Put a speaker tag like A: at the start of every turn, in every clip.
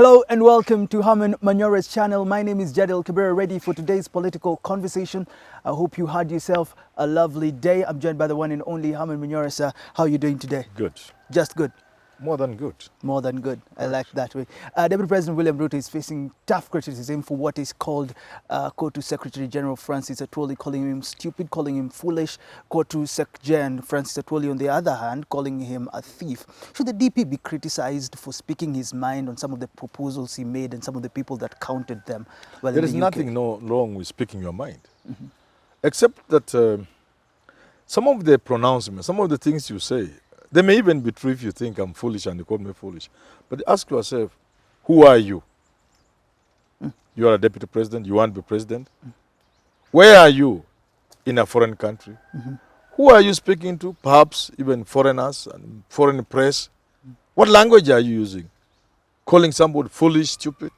A: Hello and welcome to Harman Manyora's channel. My name is Jadil Cabrera, ready for today's political conversation. I hope you had yourself a lovely day. I'm joined by the one and only Harman Manyora, sir. How are you doing today?
B: Good.
A: Just good.
B: More than good.
A: More than good. I like that way. Deputy President William Ruto is facing tough criticism for what is called Kotu Secretary General Francis Atwoli, calling him stupid, calling him foolish. Kotu Sec Gen Francis Atwoli, on the other hand, calling him a thief. Should the DP be criticized for speaking his mind on some of the proposals he made and some of the people that counted them? Well,
B: there is nothing wrong with speaking your mind,
A: Mm-hmm.
B: except that some of the pronouncements, some of the things you say, they may even be true if you think I'm foolish and you call me foolish. But ask yourself, who are you? You are a deputy president, you want to be president. Where are you in a foreign country? Who are you speaking to? Perhaps even foreigners and foreign press. What language are you using? Calling somebody foolish, stupid?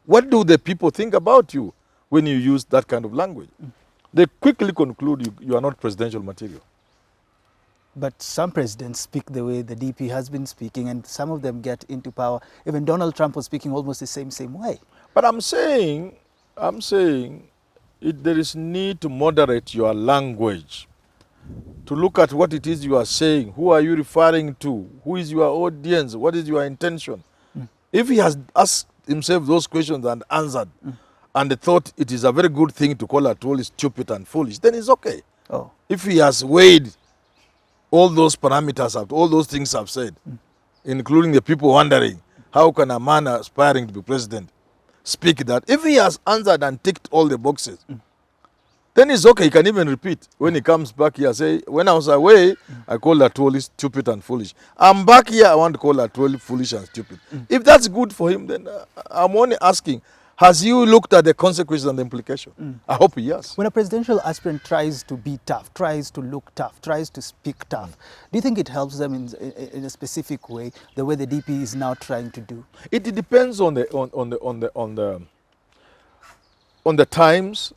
B: What do the people think about you when you use that kind of language? They quickly conclude you are not presidential material.
A: But some presidents speak the way the DP has been speaking, and some of them get into power. Even Donald Trump was speaking almost the same way.
B: But I'm saying there is need to moderate your language, to look at what it is you are saying. Who are you referring to? Who is your audience? What is your intention? If he has asked himself those questions and answered, and thought it is a very good thing to call Atwoli stupid and foolish, then it's okay.
A: Oh.
B: If he has weighed all those parameters, all those things I've said, including the people wondering, how can a man aspiring to be president speak that? If he has answered and ticked all the boxes, then it's okay. He can even repeat. When he comes back here, say, when I was away, I called Atwoli stupid and foolish. I'm back here, I want to call Atwoli foolish and stupid. If that's good for him, then I'm only asking, has you looked at the consequences and the implication? I hope yes.
A: When a presidential aspirant tries to be tough, tries to look tough, tries to speak tough, do you think it helps them in a specific way, the way the DP is now trying to do?
B: It depends on the times,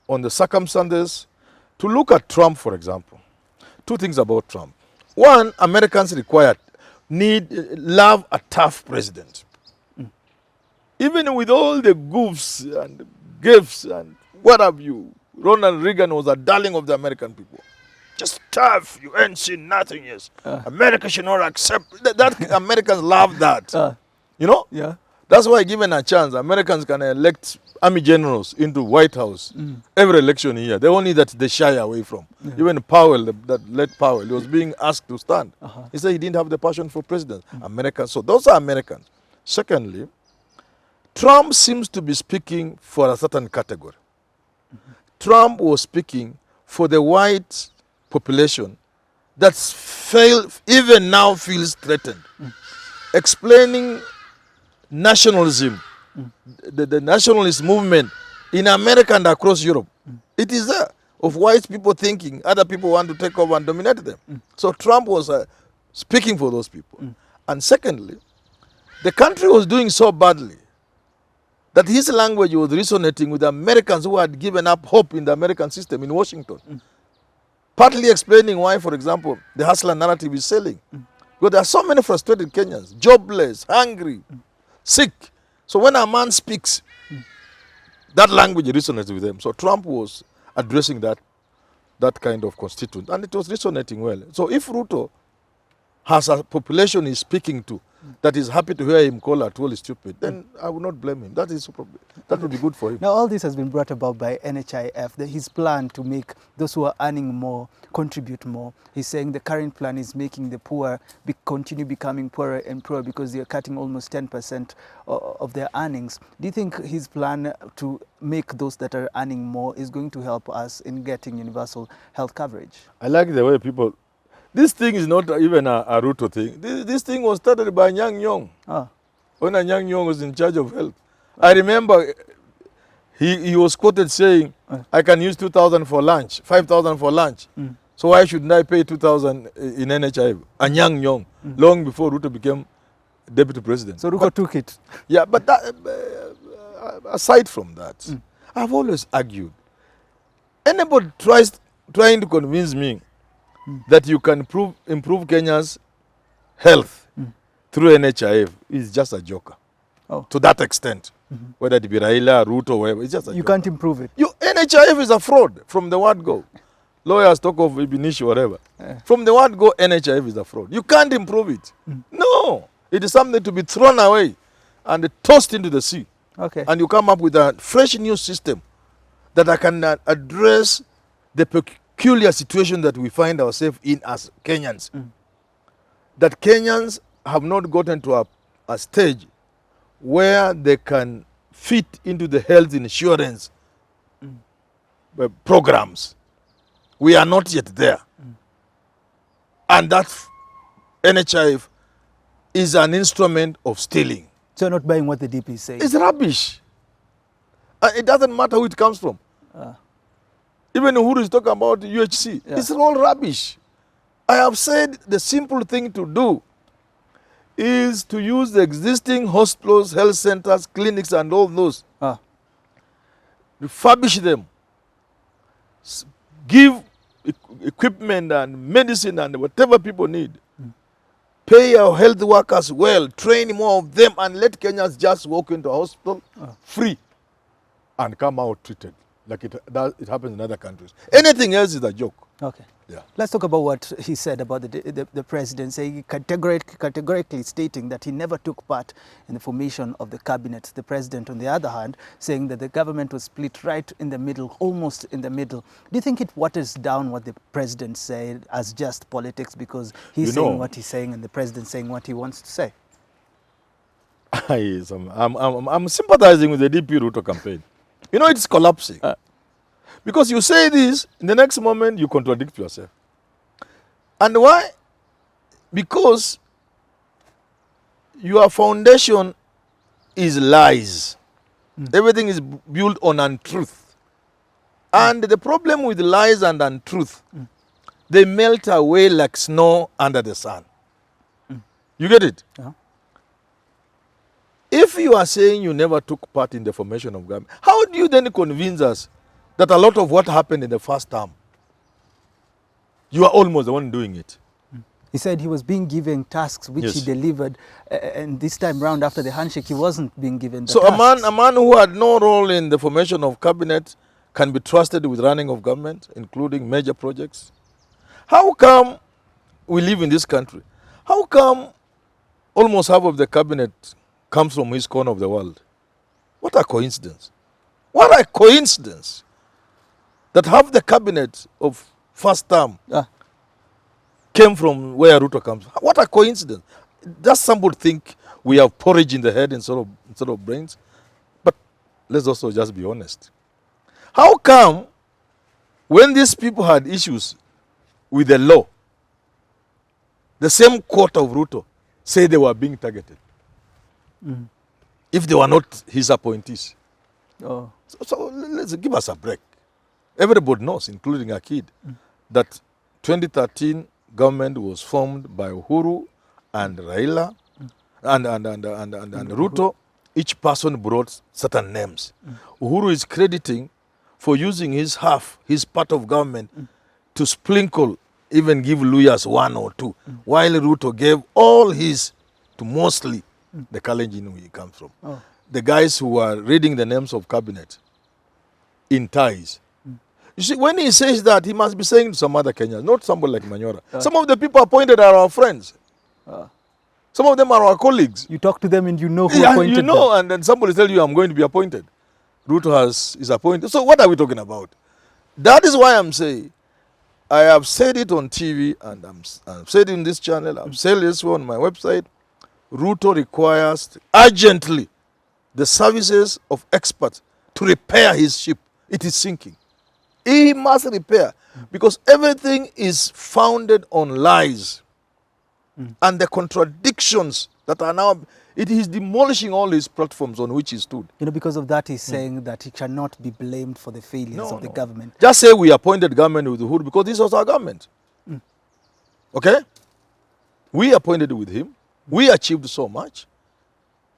B: on the circumstances. To look at Trump, for example, two things about Trump. One, Americans love a tough president. Even with all the goofs and gifts and what have you, Ronald Reagan was a darling of the American people. Just tough, you ain't seen nothing, yes. America should not accept that. Americans love that. You know?
A: Yeah.
B: That's why, given a chance, Americans can elect army generals into White House every election here. The only that they shy away from. Even Powell, that led Powell, he was being asked to stand. He said he didn't have the passion for president. Americans. So those are Americans. Secondly, Trump seems to be speaking for a certain category. Trump was speaking for the white population that even now feels threatened. Explaining nationalism, the nationalist movement in America and across Europe. It is there, of white people thinking other people want to take over and dominate them. So Trump was speaking for those people. And secondly, the country was doing so badly that his language was resonating with Americans who had given up hope in the American system in Washington. Partly explaining why, for example, the hustler narrative is selling. Because there are so many frustrated Kenyans, jobless, hungry, sick. So when a man speaks, that language resonates with them. So Trump was addressing that kind of constituent, and it was resonating well. So if Ruto has a population he's speaking to that is happy to hear him call Atwoli stupid, then I would not blame him. That would be good for him.
A: Now, all this has been brought about by NHIF, his plan to make those who are earning more contribute more. He's saying the current plan is making the poor continue becoming poorer and poorer because they are cutting almost 10% of their earnings. Do you think his plan to make those that are earning more is going to help us in getting universal health coverage?
B: I like the way people... This thing is not even a Ruto thing. This thing was started by Nyang' Nyong'o. When Nyang' Nyong'o was in charge of health. I remember he was quoted saying, I can use 2,000 for lunch, 5,000 for lunch. So why shouldn't I pay 2,000 in NHIF? And Nyang' Nyong'o, long before Ruto became deputy president.
A: So Ruto took it.
B: Yeah, but that, aside from that, I've always argued, anybody trying to convince me that you can improve Kenya's health through NHIF is just a joker. to that extent. Whether it be Raila, Ruto, whatever, it's just a
A: You
B: joke.
A: can't improve it.
B: NHIF is a fraud from the word go. Lawyers talk of Ibinishi, whatever. From the word go, NHIF is a fraud. You can't improve it. No. It is something to be thrown away and tossed into the sea.
A: Okay.
B: And you come up with a fresh new system that can address the peculiar situation that we find ourselves in as Kenyans. That Kenyans have not gotten to a stage where they can fit into the health insurance programs. We are not yet there. And that NHIF is an instrument of stealing.
A: So you're not buying what the DP is saying?
B: It's rubbish. It doesn't matter who it comes from. Even Uhuru is talking about UHC.
A: Yeah.
B: It's all rubbish. I have said the simple thing to do is to use the existing hospitals, health centers, clinics, and all those. Refurbish them. Give equipment and medicine and whatever people need. Pay our health workers well, train more of them, and let Kenyans just walk into a hospital free and come out treated like it happens in other countries. Anything else is a joke.
A: Okay.
B: Yeah.
A: Let's talk about what he said about the president, saying categorically stating that he never took part in the formation of the cabinet. The president, on the other hand, saying that the government was split right in the middle, almost in the middle. Do you think it waters down what the president said as just politics because he's saying what he's saying and the president saying what he wants to say?
B: I'm sympathizing with the DP Ruto campaign. It's collapsing. Because you say this, in the next moment you contradict yourself. And why? Because your foundation is lies. Everything is built on untruth. And the problem with lies and untruth, they melt away like snow under the sun. You get it? If you are saying you never took part in the formation of government, how do you then convince us that a lot of what happened in the first term, you are almost the one doing it?
A: He said he was being given tasks which he delivered, and this time round after the handshake, he wasn't being given the tasks.
B: A man who had no role in the formation of cabinet can be trusted with running of government, including major projects. How come we live in this country? How come almost half of the cabinet comes from his corner of the world? What a coincidence. What a coincidence that half the cabinet of first term came from where Ruto comes. What a coincidence. Does somebody think we have porridge in the head instead of brains? But let's also just be honest. How come when these people had issues with the law, the same court of Ruto say they were being targeted? If they were not his appointees. So let's give us a break. Everybody knows, including a kid, that 2013 government was formed by Uhuru and Raila and Ruto. Each person brought certain names. Uhuru is crediting for using his part of government to sprinkle, even give lawyers one or two, while Ruto gave all his to mostly the Kalenjin he comes from. The guys who are reading the names of cabinet in ties. You see, when he says that, he must be saying to some other Kenyans, not somebody like Manyora. Some of the people appointed are our friends. Some of them are our colleagues.
A: You talk to them and you know who appointed them.
B: And then somebody tells you, I'm going to be appointed. Ruto is appointed. So what are we talking about? That is why I'm saying, I have said it on TV, and I've said it in this channel, I've said this on my website. Ruto requires urgently the services of experts to repair his ship. It is sinking. He must repair, because everything is founded on lies and the contradictions that are now, it is demolishing all his platforms on which he stood.
A: Because of that, he's saying that he cannot be blamed for the failures of the government.
B: Just say we appointed government with Uhuru because this was our government. Okay? We appointed with him. We achieved so much.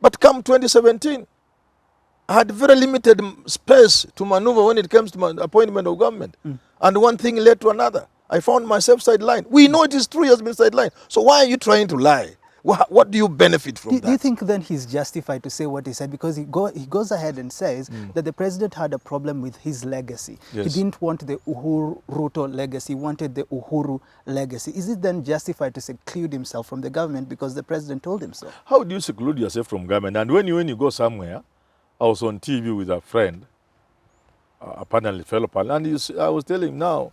B: But come 2017, I had very limited space to maneuver when it comes to my appointment of government. And one thing led to another. I found myself sidelined. We know it is true he has been sidelined. So why are you trying to lie? What do you benefit from that?
A: Do you think then he's justified to say what he said? Because he goes ahead and says that the president had a problem with his legacy.
B: Yes.
A: He didn't want the Ruto legacy, he wanted the Uhuru legacy. Is it then justified to seclude himself from the government because the president told him so?
B: How do you seclude yourself from government? And when you go somewhere, I was on TV with a friend, a fellow panel, and I was telling him, now,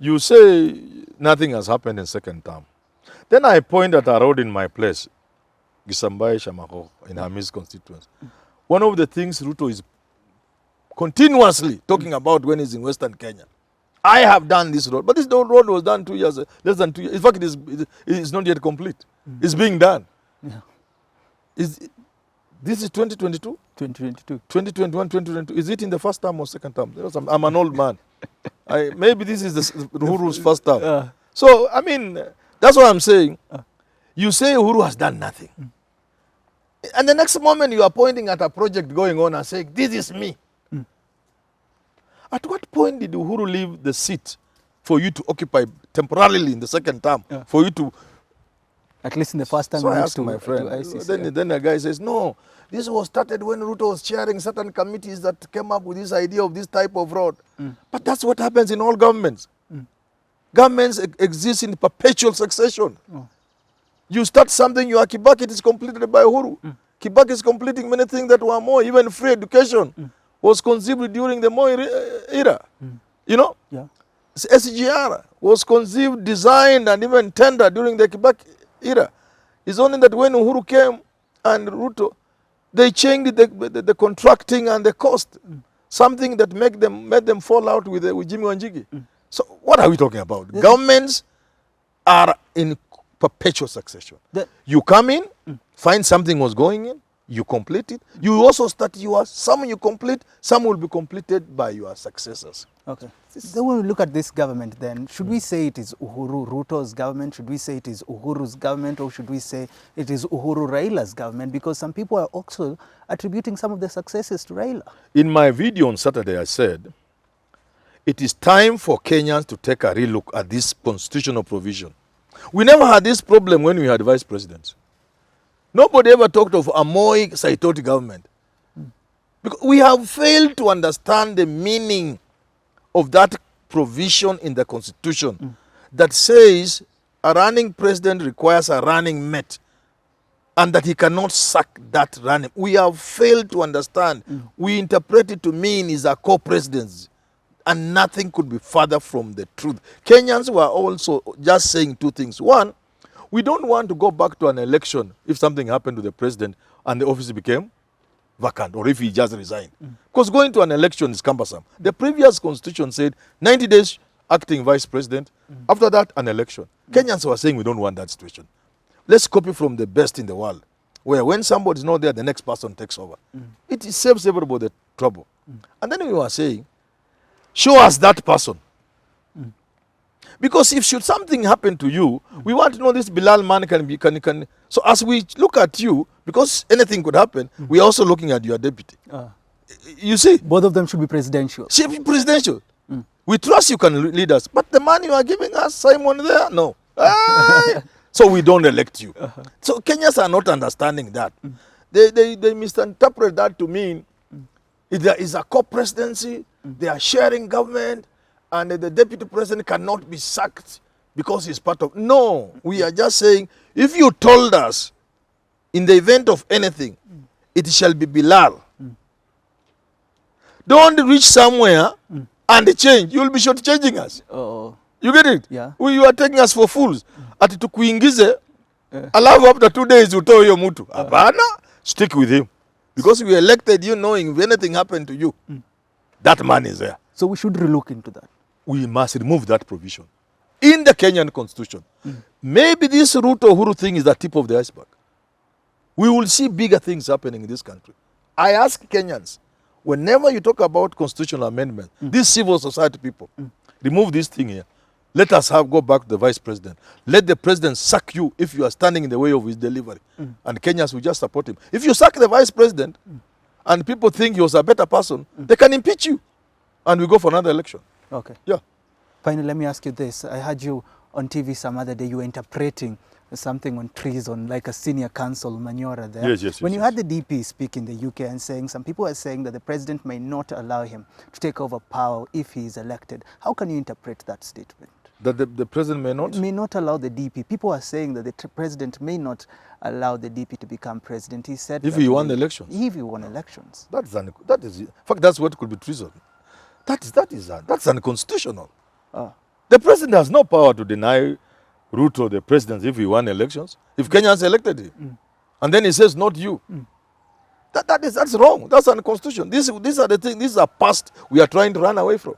B: you say nothing has happened in second term. Then I point at a road in my place, Gisambai Shamako, in Hamis constituency. One of the things Ruto is continuously talking about when he's in Western Kenya. I have done this road, but this road was done 2 years, less than 2 years. In fact, it is not yet complete. It's being done.
A: Yeah.
B: This is 2022?
A: 2022.
B: 2021, 2022. Is it in the first term or second term? I'm an old man. Maybe this is Uhuru's first term. So, I mean, that's what I'm saying. You say Uhuru has done nothing. And the next moment you are pointing at a project going on and saying, this is me. At what point did Uhuru leave the seat for you to occupy temporarily in the second term? For you to...
A: At least in the first time.
B: So I asked my friend. Then the guy says, no, this was started when Ruto was chairing certain committees that came up with this idea of this type of road. But that's what happens in all governments. Governments exist in perpetual succession. You start something, you are Kibaki, it is completed by Uhuru. Kibaki is completing many things that were more, even free education was conceived during the Moi era. You know?
A: Yeah.
B: SGR was conceived, designed, and even tendered during the Kibaki era. It's only that when Uhuru came and Ruto, they changed the contracting and the cost. Something that made them fall out with Jimmy Wanjigi. So what are we talking about? Governments are in perpetual succession. You come in, find something was going in, you complete it. You also start yours. Some you complete, some will be completed by your successors.
A: Okay. So when we look at this government then, should we say it is Uhuru Ruto's government? Should we say it is Uhuru's government? Or should we say it is Uhuru Raila's government? Because some people are also attributing some of the successes to Raila.
B: In my video on Saturday, I said, it is time for Kenyans to take a real look at this constitutional provision. We never had this problem when we had vice presidents. Nobody ever talked of a Moi Saitoti government. Because we have failed to understand the meaning of that provision in the constitution that says a running president requires a running mate and that he cannot sack that running. We have failed to understand. We interpret it to mean is a co-presidency. And nothing could be further from the truth. Kenyans were also just saying two things. One, we don't want to go back to an election if something happened to the president and the office became vacant or if he just resigned. Because going to an election is cumbersome. The previous constitution said 90 days acting vice president. After that, an election. Kenyans were saying we don't want that situation. Let's copy from the best in the world, where when somebody is not there, the next person takes over. It saves everybody trouble. And then we were saying, show us that person. Because if should something happen to you, we want to know this Bilal man can. So as we look at you, because anything could happen, we are also looking at your deputy. You see?
A: Both of them should be presidential.
B: Should be presidential. We trust you can lead us. But the man you are giving us, Simon there, no. So we don't elect you. So Kenyans are not understanding that. They misinterpret that to mean there is a co-presidency, they are sharing government, and the deputy president cannot be sacked because he's part of... No, we are just saying, if you told us, in the event of anything, it shall be Bilal. Don't reach somewhere and change. You will be shortchanging us. You get it?
A: Yeah.
B: You are taking us for fools. Ati tukuingize, alafu after 2 days utoe hiyo mtu. Hapana, stick with him. Because we elected you knowing if anything happened to you, that man is there.
A: So we should relook into that.
B: We must remove that provision in the Kenyan constitution. Maybe this Ruto Uhuru thing is the tip of the iceberg. We will see bigger things happening in this country. I ask Kenyans, whenever you talk about constitutional amendment, these civil society people, remove this thing here. Let us go back to the vice president. Let the president sack you if you are standing in the way of his delivery. And Kenyans will just support him. If you sack the vice president and people think he was a better person, they can impeach you. And we go for another election.
A: Okay.
B: Yeah.
A: Finally, let me ask you this. I heard you on TV some other day, you were interpreting something on treason, like a senior counsel, Manyora there.
B: Yes.
A: When you had the DP speak in the UK and saying, some people are saying that the president may not allow him to take over power if he is elected. How can you interpret that statement?
B: That the president may not?
A: May not allow the DP. People are saying that the president may not allow the DP to become president. He said
B: if he won the elections?
A: If he won elections.
B: That is, in fact, that's what could be treason. That's unconstitutional. The president has no power to deny Ruto the presidency if he won elections. If Kenyans elected him, and then he says, not you. That's wrong. That's unconstitutional. These are the things, these are past we are trying to run away from.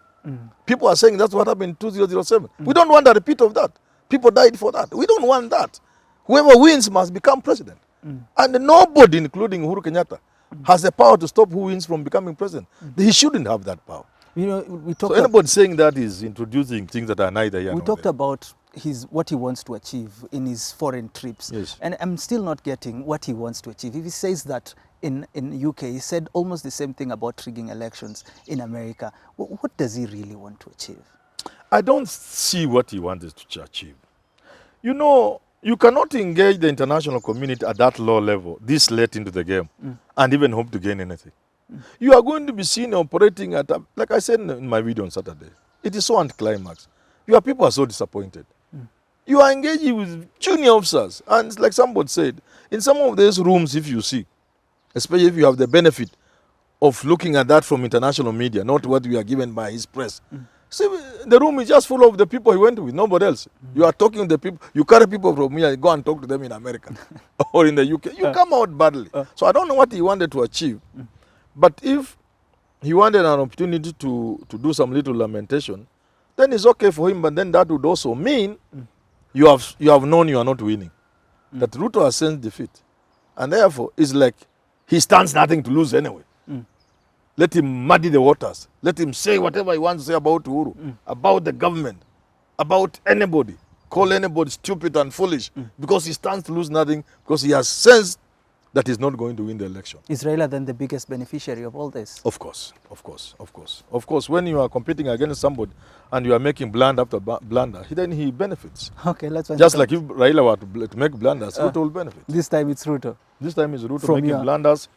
B: People are saying that's what happened in 2007. We don't want a repeat of that. People died for that. We don't want that. Whoever wins must become president. And nobody, including Uhuru Kenyatta, has the power to stop who wins from becoming president. He shouldn't have that power.
A: You know, we talked
B: so anybody saying that is introducing things that are neither here nor
A: We talked
B: there.
A: about what he wants to achieve in his foreign trips.
B: Yes.
A: And I'm still not getting what he wants to achieve. If he says that in UK, he said almost the same thing about rigging elections in America. What does he really want to achieve?
B: I don't see what he wanted to achieve. You know, you cannot engage the international community at that low level, this late into the game, and even hope to gain anything. You are going to be seen operating at, like I said in my video on Saturday, it is so anticlimax. Your people are so disappointed. You are engaging with junior officers, and like somebody said, in some of these rooms, if you see, especially if you have the benefit of looking at that from international media, not what we are given by his press. See, the room is just full of the people he went with, nobody else. You are talking to the people, you carry people from here, go and talk to them in America or in the UK. You come out badly. So I don't know what he wanted to achieve. But if he wanted an opportunity to do some little lamentation, then it's okay for him, but then that would also mean you have known you are not winning. That Ruto has sensed defeat. And therefore, it's like he stands nothing to lose anyway. Let him muddy the waters. Let him say whatever he wants to say about Uhuru, about the government, about anybody. Call anybody stupid and foolish because he stands to lose nothing, because he has sensed that he's not going to win the election.
A: Is Raila then the biggest beneficiary of all this?
B: Of course. Of course, when you are competing against somebody and you are making blunder after blunder, then he benefits.
A: Okay, let's
B: Just like if Raila were to make blunders, Ruto will benefit.
A: This time it's Ruto.
B: This time it's Ruto making blunders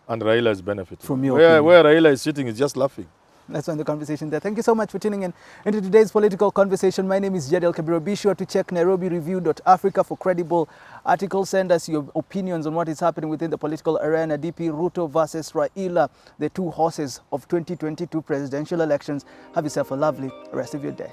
B: and Raila is benefiting.
A: From your
B: where Raila is sitting is just laughing.
A: Let's end the conversation there. Thank you so much for tuning in into today's political conversation. My name is Jadel Kabiro. Be sure to check NairobiReview.Africa for credible articles. Send us your opinions on what is happening within the political arena. DP Ruto versus Raila, the two horses of 2022 presidential elections. Have yourself a lovely rest of your day.